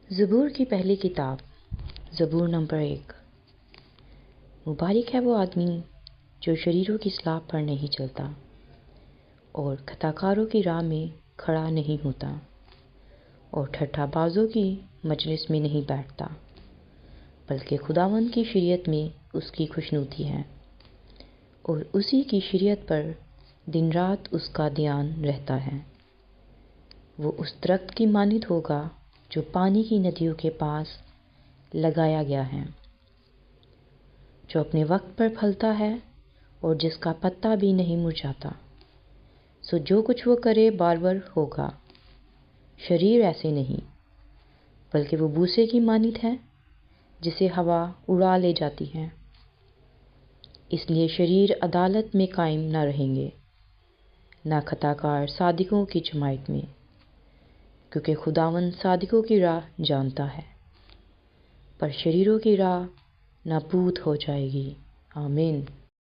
زبور کی پہلی کتاب زبور نمبر 1۔ مبارک ہے وہ آدمی جو شریروں کی اصلاح پر نہیں چلتا اور خطاکاروں کی راہ میں کھڑا نہیں ہوتا اور ٹھٹھا بازوں کی مجلس میں نہیں بیٹھتا، بلکہ خداوند کی شریعت میں اس کی خوشنودی ہے اور اسی کی شریعت پر دن رات اس کا دھیان رہتا ہے۔ وہ اس درخت کی مانند ہوگا جو پانی کی ندیوں کے پاس لگایا گیا ہے، جو اپنے وقت پر پھلتا ہے اور جس کا پتا بھی نہیں مرجھاتا۔ سو جو کچھ وہ کرے بارور ہوگا۔ شریر ایسے نہیں، بلکہ وہ بوسے کی مانند ہے جسے ہوا اڑا لے جاتی ہے۔ اس لیے شریر عدالت میں قائم نہ رہیں گے، نہ خطاکار صادقوں کی جماعت میں، کیونکہ خداوند صادقوں کی راہ جانتا ہے، پر شریروں کی راہ نابود ہو جائے گی۔ آمین۔